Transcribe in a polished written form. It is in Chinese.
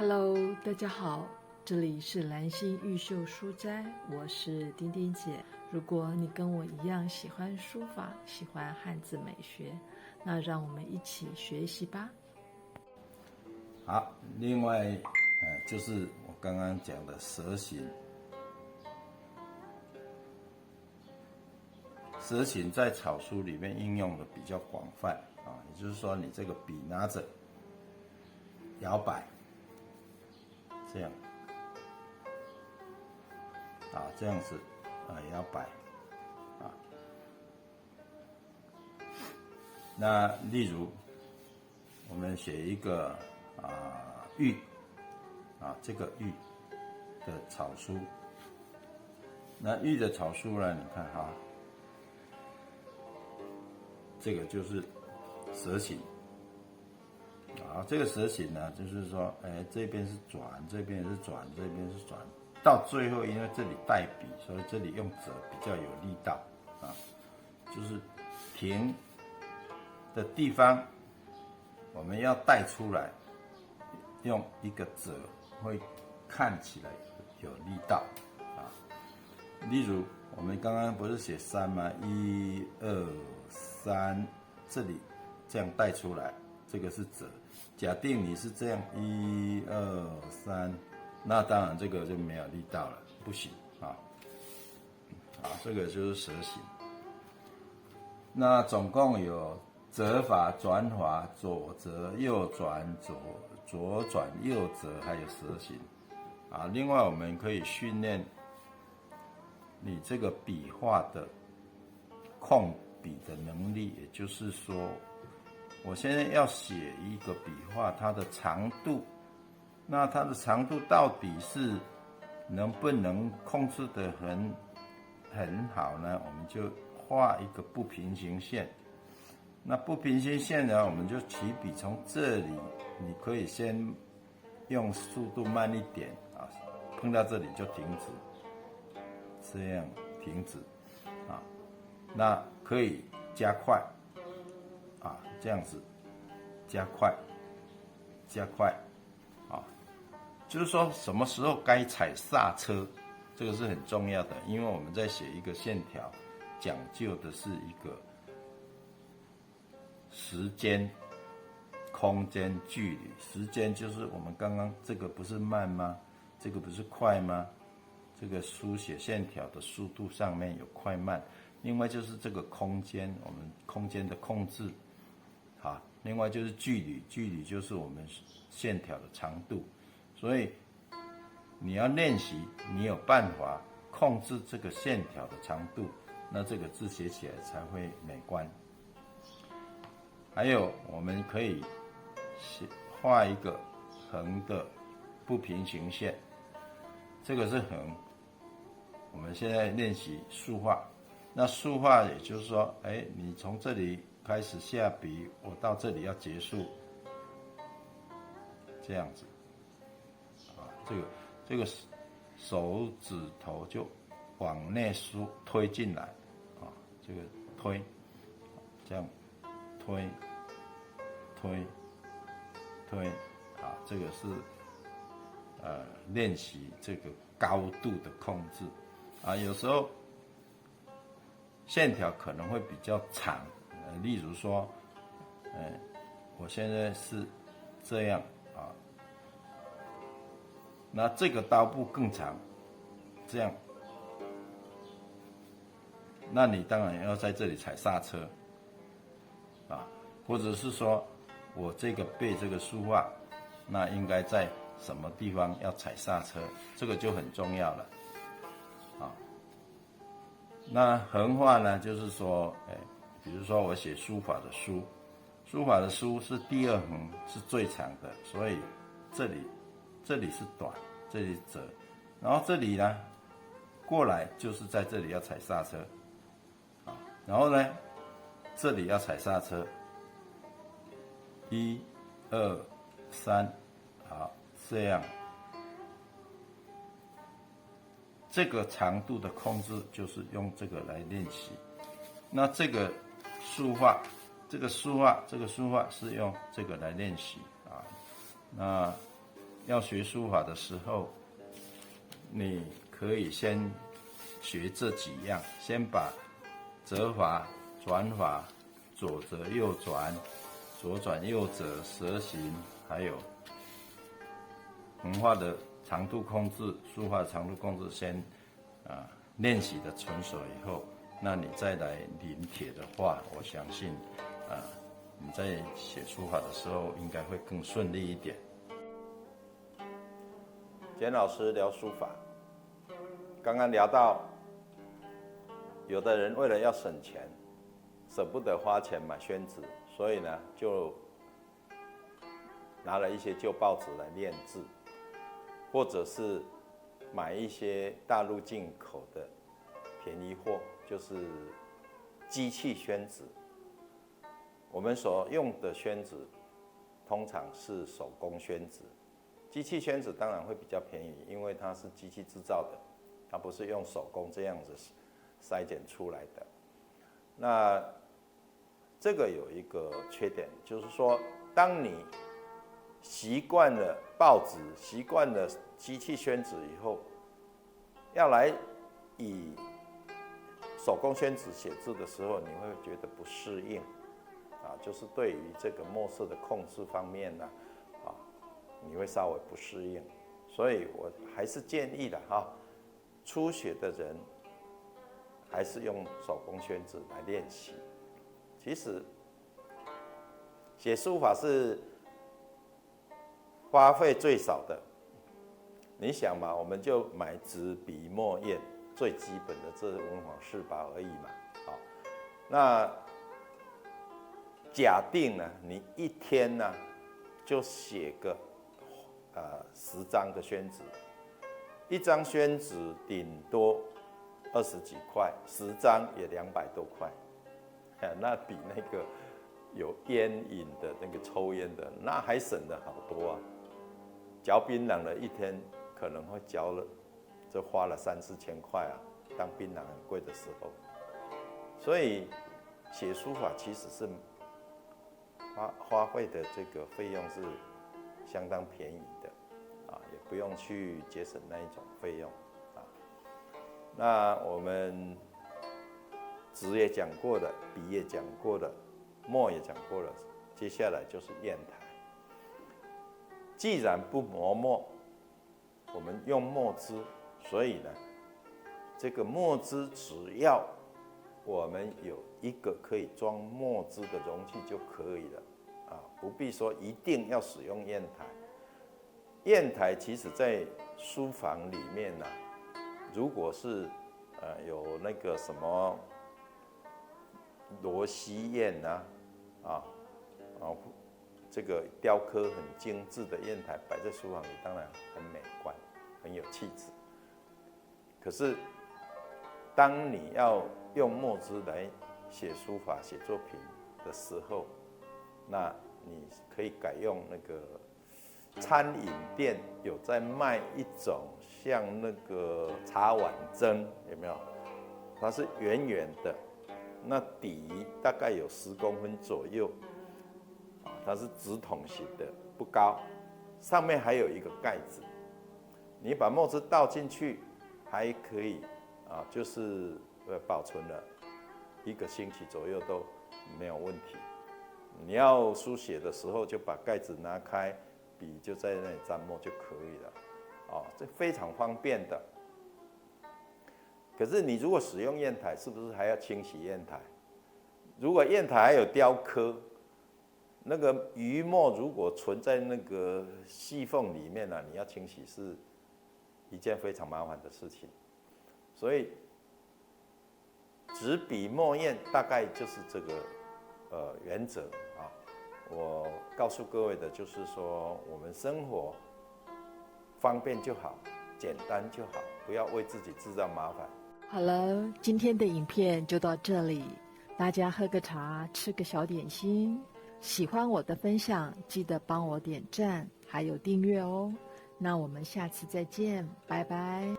Hello， 大家好，这里是蓝心玉秀书斋，我是丁丁姐。如果你跟我一样喜欢书法，喜欢汉字美学，那让我们一起学习吧。好，另外，就是我刚刚讲的蛇形。蛇形在草书里面应用的比较广泛啊，也就是说，你这个笔拿着，摇摆，这样，啊，这样子，摇摆，啊，那例如，我们写一个玉，这个玉的草书，那玉的草书呢，你看哈。这个就是蛇形，这个蛇形呢，就是说，这边是转，这边是转，这边是转，到最后，因为这里带笔，所以这里用折比较有力道啊，就是停的地方，我们要带出来，用一个折，会看起来有力道啊。例如，我们刚刚不是写3吗？1、2、3，这里这样带出来，这个是折。假定你是这样1、2、3，那当然这个就没有力道了，不行啊。好，这个就是蛇形。那总共有折法、转法、左折、右转、左转、右折，还有蛇形啊。另外，我们可以训练你这个笔画的控笔的能力，也就是说，我现在要写一个笔画，它的长度，那它的长度到底是能不能控制得很好呢？我们就画一个不平行线。那不平行线呢，我们就起笔从这里，你可以先用速度慢一点啊，碰到这里就停止。这样停止啊，那可以加快啊，这样子加快啊，就是说什么时候该踩刹车，这个是很重要的，因为我们在写一个线条，讲究的是一个时间、空间、距离。时间就是我们刚刚这个不是慢吗？这个不是快吗？这个书写线条的速度上面有快慢，另外就是这个空间，我们空间的控制，好，另外就是距离，距离就是我们线条的长度，所以你要练习，你有办法控制这个线条的长度，那这个字写起来才会美观。还有，我们可以画一个横的不平行线，这个是横。我们现在练习竖画，那竖画也就是说，你从这里开始下笔，我到这里要结束，这样子，这个手指头就往内推进来，这个推，这样推，这个是练习这个高度的控制。有时候线条可能会比较长，例如说，我现在是这样啊，那这个刀部更长，这样，那你当然要在这里踩刹车，或者是说我这个背这个书画，那应该在什么地方要踩刹车，这个就很重要了。那横画呢，就是说，比如说我写书法的书，书法的书是第二横是最长的，所以这里是短，这里折，然后这里呢过来就是在这里要踩刹车，然后呢这里要踩刹车，1、2、3，好，这样。这个长度的控制就是用这个来练习。那这个书画，这个书画是用这个来练习啊。那要学书法的时候，你可以先学这几样，先把折法、转法、左折右转、左转右折、蛇形，还有横画的长度控制、书画的长度控制先练习的纯熟以后，那你再来临帖的话，我相信你在写书法的时候应该会更顺利一点。简老师聊书法，刚刚聊到，有的人为了要省钱，舍不得花钱买宣纸，所以呢就拿了一些旧报纸来练字，或者是买一些大陆进口的便宜货，就是机器宣纸。我们所用的宣纸通常是手工宣纸，机器宣纸当然会比较便宜，因为它是机器制造的，它不是用手工这样子筛选出来的。那这个有一个缺点，就是说，当你习惯了报纸、习惯了机器宣纸以后，要来以手工宣纸写字的时候，你会觉得不适应。就是对于这个墨色的控制方面呢，你会稍微不适应，所以我还是建议的初学的人还是用手工宣纸来练习。其实写书法是花费最少的，你想嘛，我们就买纸笔墨砚，最基本的这文房四宝而已嘛。那假定呢，你一天呢就写个10张的宣纸，一张宣纸顶多20几块，10张也200多块，那比那个有烟瘾的那个抽烟的那还省了好多啊。嚼槟榔的一天可能会嚼了，就花了3、4千块啊，当槟榔很贵的时候，所以写书法其实是花费的这个费用是相当便宜的也不用去节省那一种费用那我们纸也讲过了，笔也讲过了，墨也讲过了，接下来就是砚台。既然不磨墨，我们用墨汁，所以呢，这个墨汁只要我们有一个可以装墨汁的容器就可以了不必说一定要使用砚台。砚台其实在书房里面呢，如果是有那个什么螺溪砚这个雕刻很精致的砚台摆在书房里，当然很美观，很有气质。可是当你要用墨汁来写书法、写作品的时候，那你可以改用那个餐饮店有在卖一种像那个茶碗蒸，有没有？它是圆圆的，那底大概有10公分左右，它是直筒型的，不高，上面还有一个盖子。你把墨汁倒进去，还可以就是保存了1个星期左右都没有问题。你要书写的时候，就把盖子拿开，笔就在那里沾墨就可以了。这非常方便的。可是你如果使用砚台，是不是还要清洗砚台？如果砚台还有雕刻，那个余墨如果存在那个细缝里面你要清洗是一件非常麻烦的事情。所以纸笔墨砚大概就是这个原则我告诉各位的就是说，我们生活方便就好，简单就好，不要为自己制造麻烦。好了，今天的影片就到这里，大家喝个茶，吃个小点心。喜欢我的分享，记得帮我点赞，还有订阅哦。那我们下次再见，拜拜。